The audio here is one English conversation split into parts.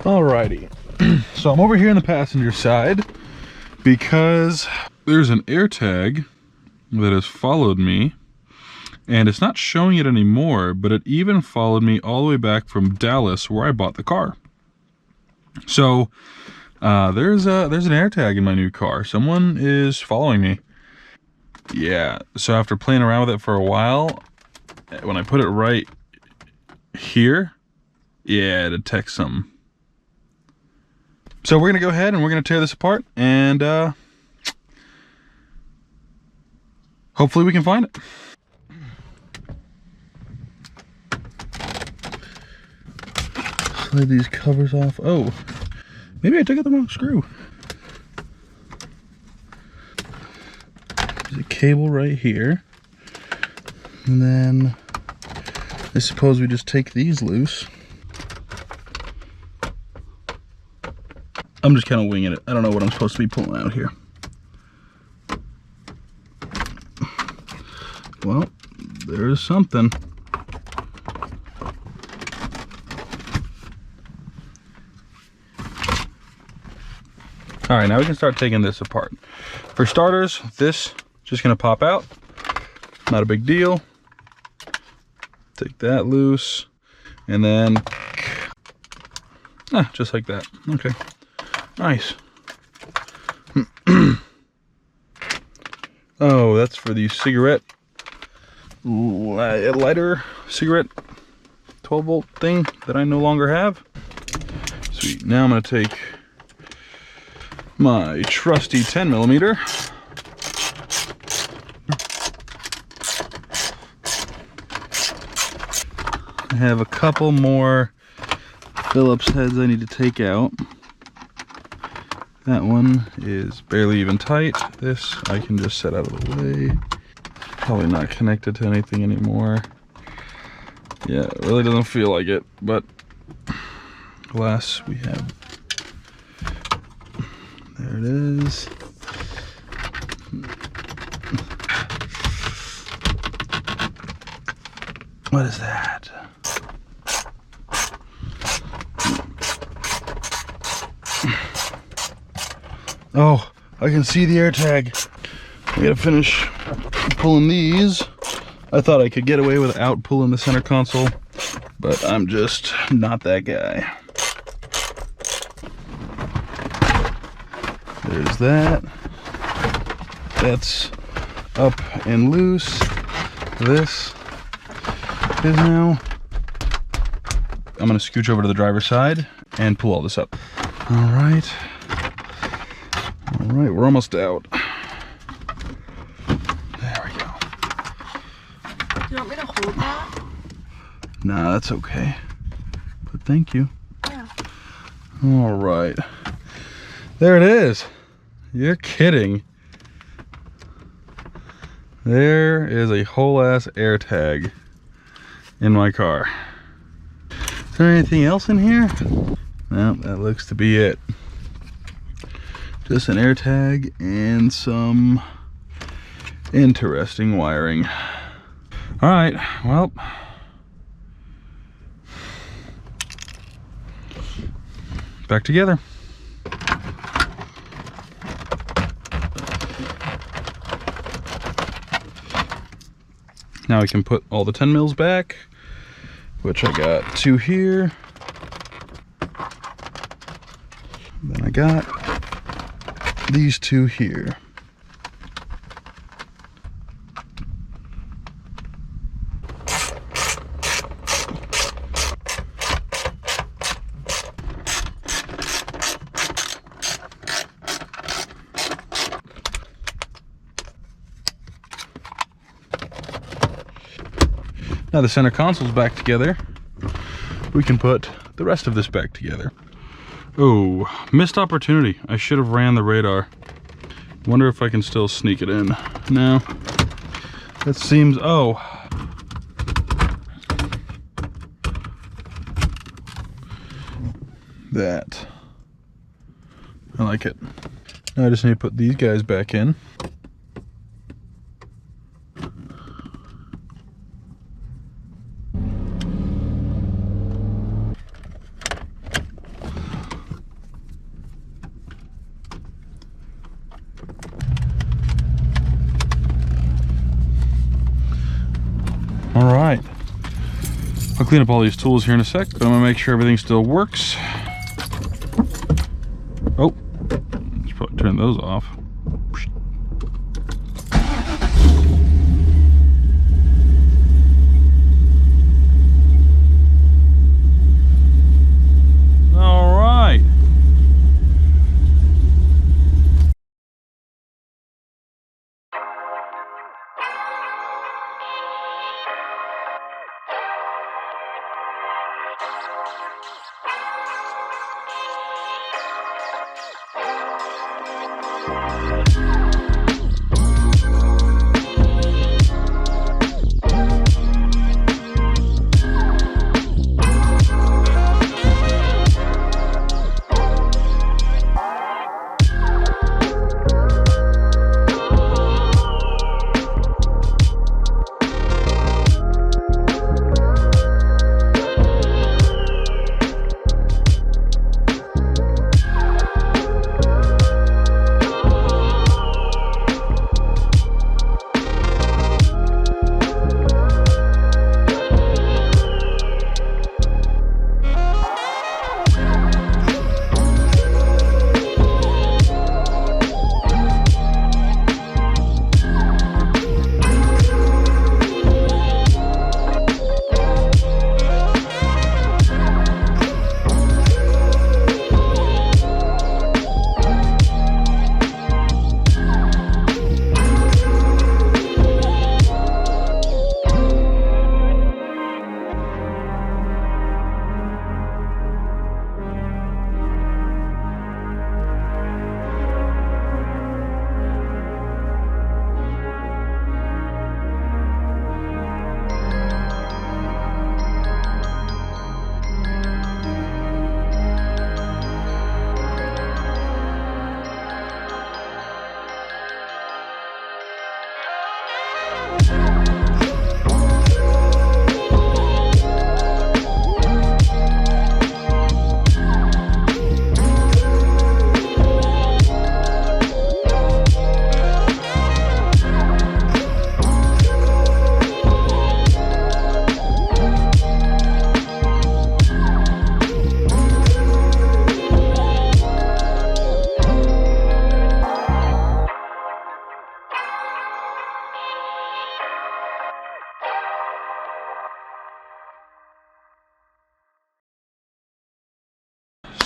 Alrighty, so I'm over here in the passenger side because there's an AirTag that has followed me, and it's not showing it anymore, but it even followed me all the way back from Dallas where I bought the car. So there's an AirTag in my new car. Someone is following me. Yeah, so after playing around with it for a while, when I put it right here, yeah, it detects something. So we're gonna go ahead and we're gonna tear this apart, and hopefully we can find it. Slide these covers off. Oh, maybe I took out the wrong screw. There's a cable right here. And then I suppose we just take these loose. I'm just kind of winging it. I don't know what I'm supposed to be pulling out here. Well, there's something. All right, now we can start taking this apart. For starters, this just gonna pop out. Not a big deal. Take that loose, and then just like that. Okay, nice. Oh, that's for the cigarette lighter cigarette 12-volt thing that I no longer have. Sweet. Now I'm gonna take my trusty 10mm. I have a couple more Phillips heads I need to take out. That one is barely even tight. This I can just set out of the way. Probably not connected to anything anymore. Yeah, it really doesn't feel like it, but glass we have. There it is. What is that? Oh, I can see the AirTag. I gotta finish pulling these. I thought I could get away without pulling the center console, but I'm just not that guy. There's that. That's up and loose. This is now. I'm gonna scooch over to the driver's side and pull all this up. All right, we're almost out. There we go. Do you want me to hold that? Nah, that's okay. But thank you. Yeah. All right. There it is. You're kidding. There is a whole ass AirTag in my car. Is there anything else in here? No, that looks to be it. Just an AirTag and some interesting wiring. All right, well. Back together. Now we can put all the 10 mils back, which I got 2 here. Then I got these 2 here. Now the center console's back together. We can put the rest of this back together. Oh, missed opportunity. I should have ran the radar. Wonder if I can still sneak it in. No. That seems, oh. That. I like it. Now I just need to put these guys back in. I'll clean up all these tools here in a sec, but I'm gonna make sure everything still works. Oh, let's probably turn those off. All right.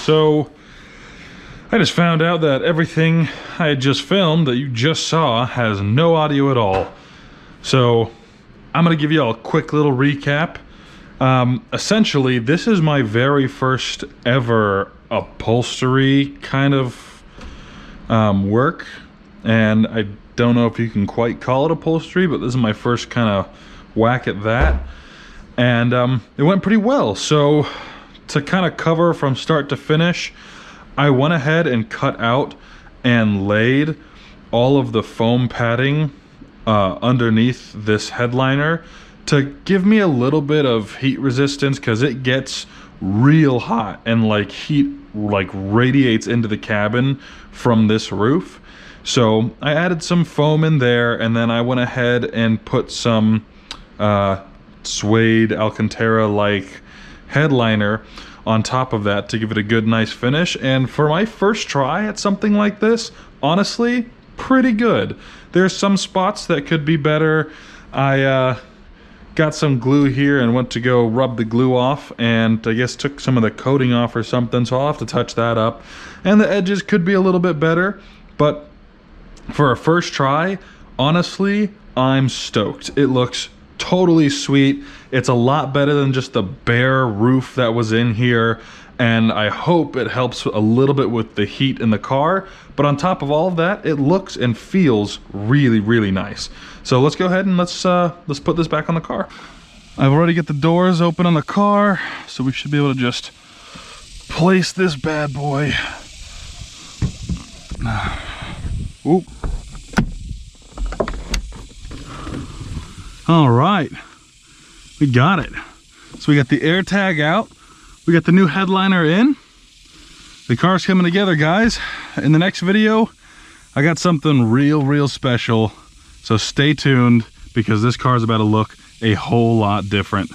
So I just found out that everything I had just filmed that you just saw has no audio at all. So I'm gonna give you all a quick little recap. Essentially, this is my very first ever upholstery kind of work, and I don't know if you can quite call it upholstery, but this is my first kind of whack at that, and it went pretty well. So to kind of cover from start to finish, I went ahead and cut out and laid all of the foam padding underneath this headliner to give me a little bit of heat resistance, because it gets real hot and like heat like radiates into the cabin from this roof. So I added some foam in there, and then I went ahead and put some suede Alcantara like headliner on top of that to give it a good nice finish. And for my first try at something like this, honestly, pretty good. There's some spots that could be better. I got some glue here and went to go rub the glue off, and I guess took some of the coating off or something, so I'll have to touch that up. And the edges could be a little bit better, but for a first try, honestly, I'm stoked. It looks totally sweet. It's a lot better than just the bare roof that was in here, and I hope it helps a little bit with the heat in the car. But on top of all of that, it looks and feels really, really nice. So let's go ahead and let's put this back on the car. I've already got the doors open on the car, so we should be able to just place this bad boy. Oop. All right, we got it. So we got the Airtag out, we got the new headliner in, the car's coming together, guys. In the next video, I got something real special, so stay tuned, because this car's about to look a whole lot different.